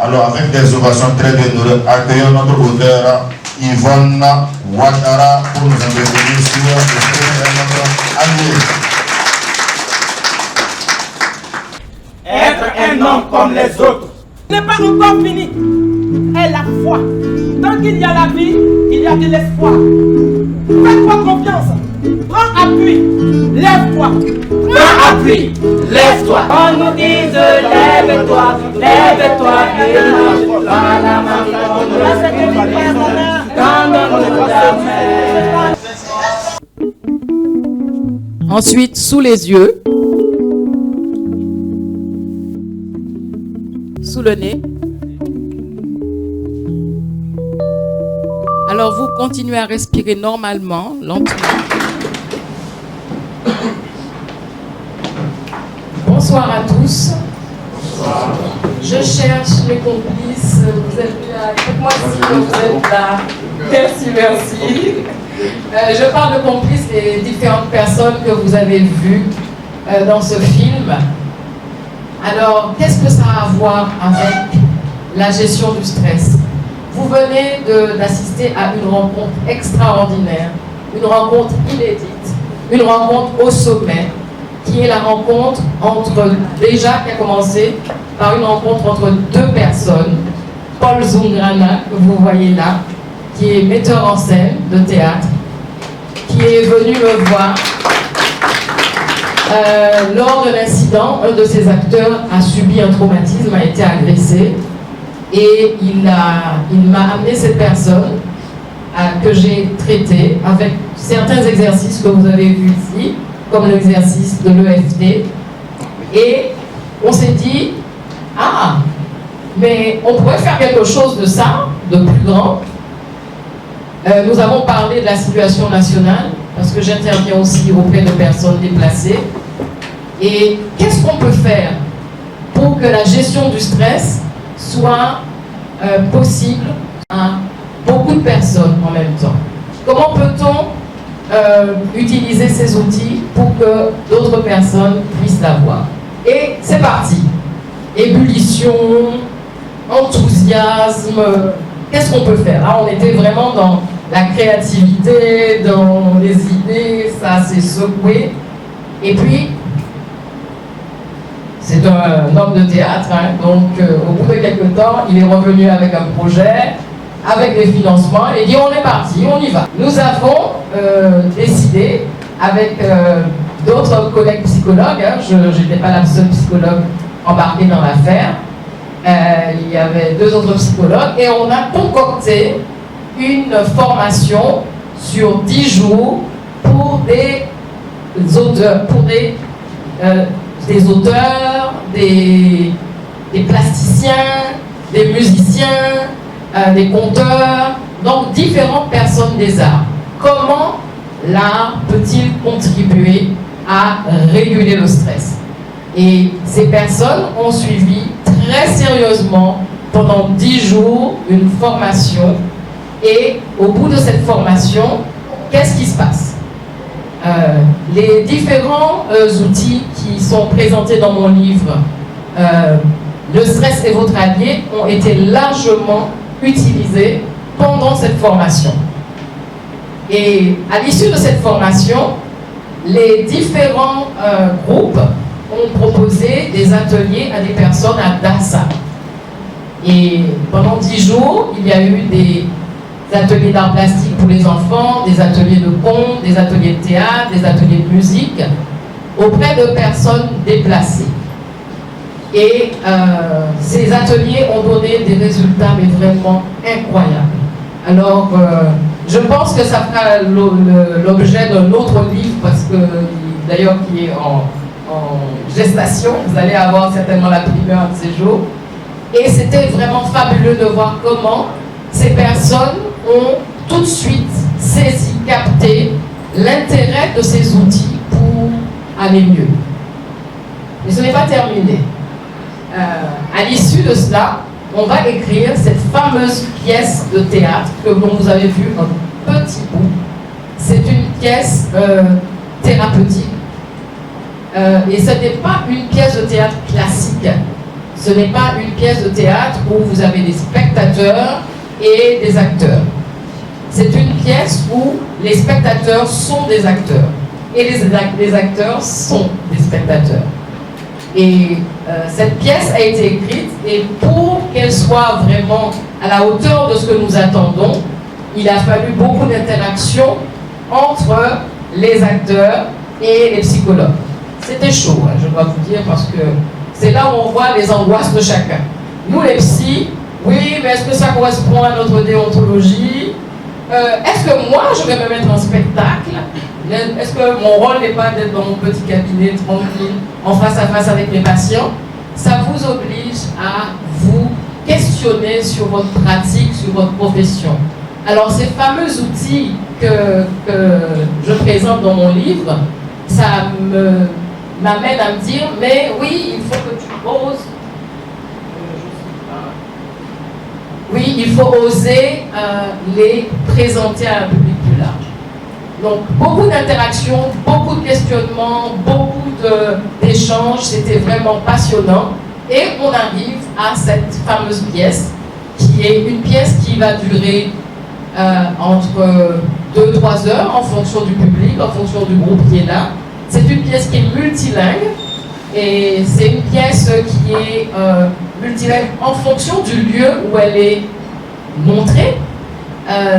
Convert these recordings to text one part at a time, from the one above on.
Alors, avec des ovations très dénudées, accueillons notre auteur Yvonne Ouattara pour nous intervenir sur le premier notre allié. Être un homme comme les autres n'est pas encore fini. Et la foi. Tant qu'il y a la vie, il y a de l'espoir. Fais-toi confiance. Prends appui. Lève-toi. Prends appui, lève-toi. On nous dise lève-toi, lève-toi et marche par la main. Tendons-nous la main. Ensuite, sous les yeux, sous le nez. Alors vous continuez à respirer normalement, lentement. Bonsoir à tous. Bonsoir. Je cherche mes complices. Vous êtes là. Dites-moi si vous êtes là. Merci, merci. Je parle de complices des différentes personnes que vous avez vues dans ce film. Alors, qu'est-ce que ça a à voir avec la gestion du stress? Vous venez d'assister à une rencontre extraordinaire, une rencontre inédite, une rencontre au sommet, qui est la rencontre qui a commencé par une rencontre entre deux personnes. Paul Zungrana, que vous voyez là, qui est metteur en scène de théâtre, qui est venu me voir lors de l'incident. Un de ses acteurs a subi un traumatisme, a été agressé, et il m'a amené cette personne que j'ai traitée avec certains exercices que vous avez vus ici, comme l'exercice de l'EFT. Et on s'est dit, ah, mais on pourrait faire quelque chose de ça, de plus grand. Nous avons parlé de la situation nationale, parce que j'interviens aussi auprès de personnes déplacées. Et qu'est-ce qu'on peut faire pour que la gestion du stress soit possible à beaucoup de personnes en même temps? Comment peut-on utiliser ces outils pour que d'autres personnes puissent l'avoir? Et c'est parti. Ébullition, enthousiasme, qu'est-ce qu'on peut faire? Là, on était vraiment dans la créativité, dans les idées, ça s'est secoué. Et puis, c'est un homme de théâtre, hein, donc au bout de quelques temps, il est revenu avec un projet, avec des financements, et dit on est parti, on y va. Nous avons décidé, avec d'autres collègues psychologues, hein, je n'étais pas la seule psychologue embarquée dans l'affaire, il y avait deux autres psychologues, et on a concocté une formation sur 10 jours pour des auteurs, des plasticiens, des musiciens, des conteurs, donc différentes personnes des arts. Comment l'art peut-il contribuer à réguler le stress? Et ces personnes ont suivi très sérieusement pendant 10 jours une formation, et au bout de cette formation, qu'est-ce qui se passe? Les différents outils qui sont présentés dans mon livre, Le stress est votre allié, ont été largement utilisés pendant cette formation. Et à l'issue de cette formation, les différents groupes ont proposé des ateliers à des personnes à Dassa. Et pendant 10 jours, il y a eu des ateliers d'art plastique pour les enfants, des ateliers de contes, des ateliers de théâtre, des ateliers de musique, auprès de personnes déplacées. Et ces ateliers ont donné des résultats mais vraiment incroyables. Alors, je pense que ça fera l'objet d'un autre livre, parce que, d'ailleurs, qui est en gestation, vous allez avoir certainement la primeur de ces jours. Et c'était vraiment fabuleux de voir comment ces personnes ont tout de suite saisi, capté l'intérêt de ces outils pour aller mieux. Mais ce n'est pas terminé. À l'issue de cela, on va écrire cette fameuse pièce de théâtre que vous avez vu un petit bout. C'est une pièce thérapeutique. Et ce n'est pas une pièce de théâtre classique. Ce n'est pas une pièce de théâtre où vous avez des spectateurs et des acteurs. C'est une pièce où les spectateurs sont des acteurs et les acteurs sont des spectateurs. Et cette pièce a été écrite et pour qu'elle soit vraiment à la hauteur de ce que nous attendons, il a fallu beaucoup d'interactions entre les acteurs et les psychologues. C'était chaud, hein, je dois vous dire, parce que c'est là où on voit les angoisses de chacun. Nous, les psys, oui, mais est-ce que ça correspond à notre déontologie? Est-ce que moi, je vais me mettre en spectacle? Est-ce que mon rôle n'est pas d'être dans mon petit cabinet tranquille, en face à face avec mes patients? Ça vous oblige à vous questionner sur votre pratique, sur votre profession. Alors, ces fameux outils que je présente dans mon livre, ça m'amène à me dire, mais oui, il faut que tu oses. Oui, il faut oser les présenter à un public plus large. Donc, beaucoup d'interactions, beaucoup de questionnements, beaucoup d'échanges, c'était vraiment passionnant. Et on arrive à cette fameuse pièce, qui est une pièce qui va durer entre 2-3 heures en fonction du public, en fonction du groupe qui est là. C'est une pièce qui est multilingue et c'est une pièce qui est multilingue en fonction du lieu où elle est montrée.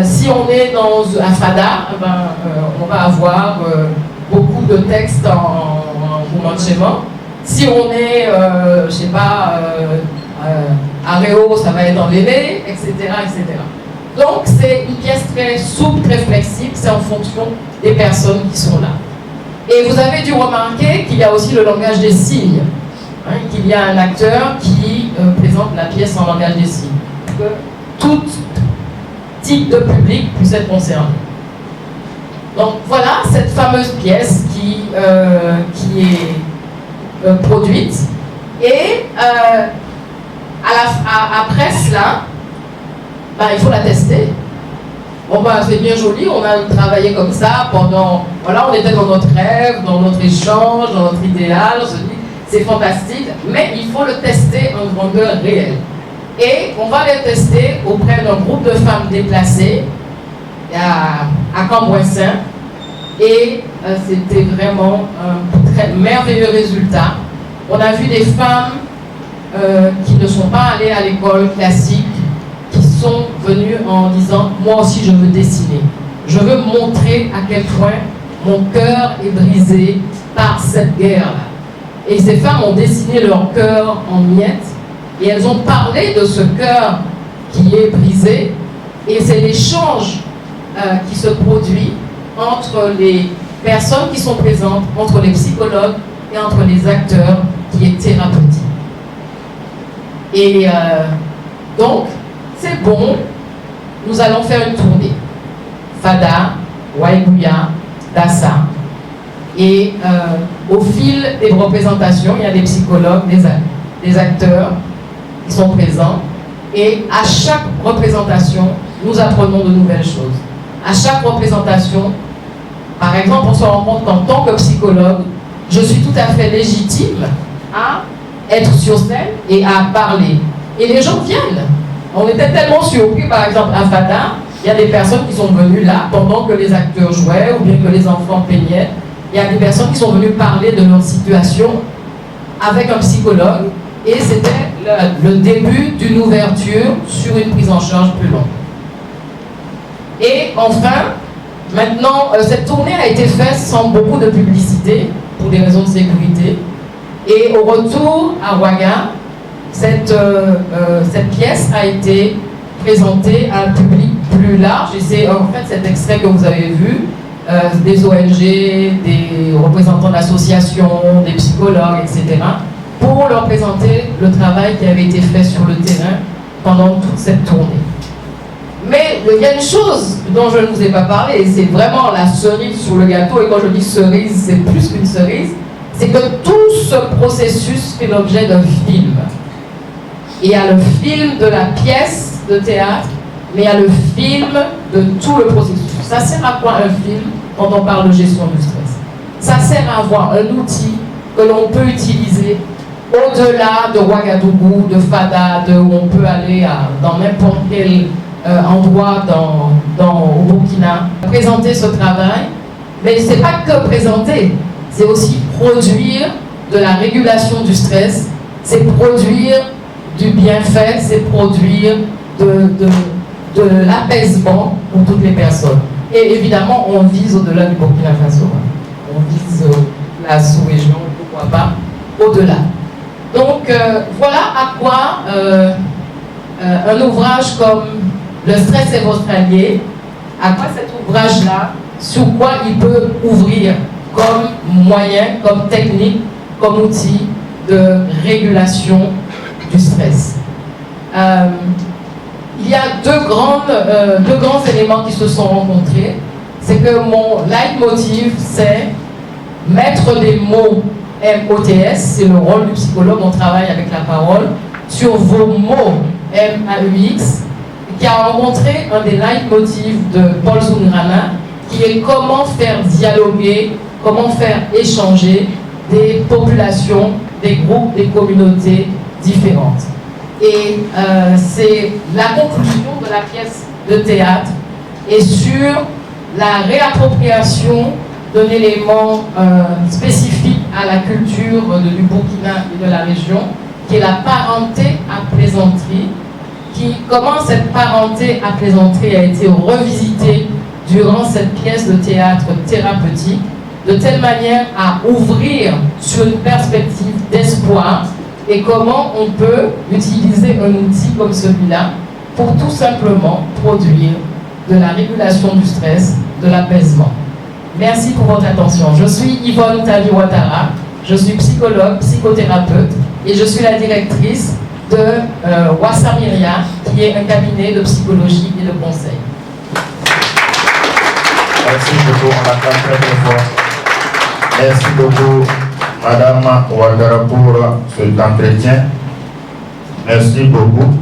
Si on est à Fada, on va avoir beaucoup de textes en mouvement de schéma. Si on est, je sais pas, à Réau, ça va être en Lélé, etc., etc. Donc, c'est une pièce très souple, très flexible, c'est en fonction des personnes qui sont là. Et vous avez dû remarquer qu'il y a aussi le langage des signes, hein, qu'il y a un acteur qui présente la pièce en langage des signes, que tout type de public puisse être concerné. Donc, voilà cette fameuse pièce qui est produite. Et après cela, il faut la tester. Bon, c'est bien joli, on a travaillé comme ça pendant... Voilà, on était dans notre rêve, dans notre échange, dans notre idéal, on se dit, c'est fantastique, mais il faut le tester en grandeur réelle. Et on va le tester auprès d'un groupe de femmes déplacées à Cambouissin. Et c'était vraiment un très merveilleux résultat. On a vu des femmes qui ne sont pas allées à l'école classique, qui sont venues en disant « Moi aussi, je veux dessiner. Je veux montrer à quel point mon cœur est brisé par cette guerre-là. » Et ces femmes ont dessiné leur cœur en miettes et elles ont parlé de ce cœur qui est brisé. Et c'est l'échange qui se produit entre les personnes qui sont présentes, entre les psychologues et entre les acteurs qui est thérapeutique. Et donc, c'est bon, nous allons faire une tournée. Fada, Waïgouya, Dassa. Et au fil des représentations, il y a des psychologues, des acteurs qui sont présents. Et à chaque représentation, nous apprenons de nouvelles choses. À chaque représentation, par exemple, on se rend compte qu'en tant que psychologue, je suis tout à fait légitime à être sur scène et à parler. Et les gens viennent. On était tellement surpris, par exemple, à Fada, il y a des personnes qui sont venues là pendant que les acteurs jouaient ou bien que les enfants peignaient. Il y a des personnes qui sont venues parler de leur situation avec un psychologue et c'était le début d'une ouverture sur une prise en charge plus longue. Et enfin, maintenant, cette tournée a été faite sans beaucoup de publicité pour des raisons de sécurité. Et au retour à Ouaga, cette pièce a été présentée à un public plus large. Et c'est en fait cet extrait que vous avez vu, des ONG, des représentants d'associations, des psychologues, etc., pour leur présenter le travail qui avait été fait sur le terrain pendant toute cette tournée. Mais il y a une chose dont je ne vous ai pas parlé, et c'est vraiment la cerise sur le gâteau, et quand je dis cerise, c'est plus qu'une cerise, c'est que tout ce processus fait l'objet d'un film. Il y a le film de la pièce de théâtre, mais il y a le film de tout le processus. Ça sert à quoi un film quand on parle de gestion du stress? Ça sert à avoir un outil que l'on peut utiliser au-delà de Ouagadougou, de Fada, où on peut aller dans n'importe quel endroit au Burkina, présenter ce travail. Mais ce n'est pas que présenter, c'est aussi produire de la régulation du stress, c'est produire du bienfait, c'est produire de l'apaisement pour toutes les personnes. Et évidemment, on vise au-delà du Burkina Faso. On vise la sous-région, pourquoi pas, au-delà. Donc, voilà à quoi un ouvrage comme Le stress est votre allié, à quoi cet ouvrage-là, sur quoi il peut ouvrir comme moyen, comme technique, comme outil de régulation du stress. Il y a deux grands éléments qui se sont rencontrés. C'est que mon leitmotiv, c'est mettre des mots MOTS, c'est le rôle du psychologue, on travaille avec la parole, sur vos mots MAUX, qui a rencontré un des leitmotivs de Paul Zungrana, qui est comment faire dialoguer, comment faire échanger des populations, des groupes, des communautés différentes. Et c'est la conclusion de la pièce de théâtre et sur la réappropriation d'un élément spécifique à la culture du Burkina et de la région, qui est la parenté à plaisanterie, comment cette parenté à plaisanterie a été revisitée durant cette pièce de théâtre thérapeutique, de telle manière à ouvrir sur une perspective d'espoir et comment on peut utiliser un outil comme celui-là pour tout simplement produire de la régulation du stress, de l'apaisement. Merci pour votre attention. Je suis Yvonne Tali Ouattara, je suis psychologue, psychothérapeute et je suis la directrice de Wassamiria, qui est un cabinet de psychologie et de conseil. Merci beaucoup, on l'attend très très fort. Merci beaucoup, Madame Ouattara, pour cet entretien. Merci beaucoup.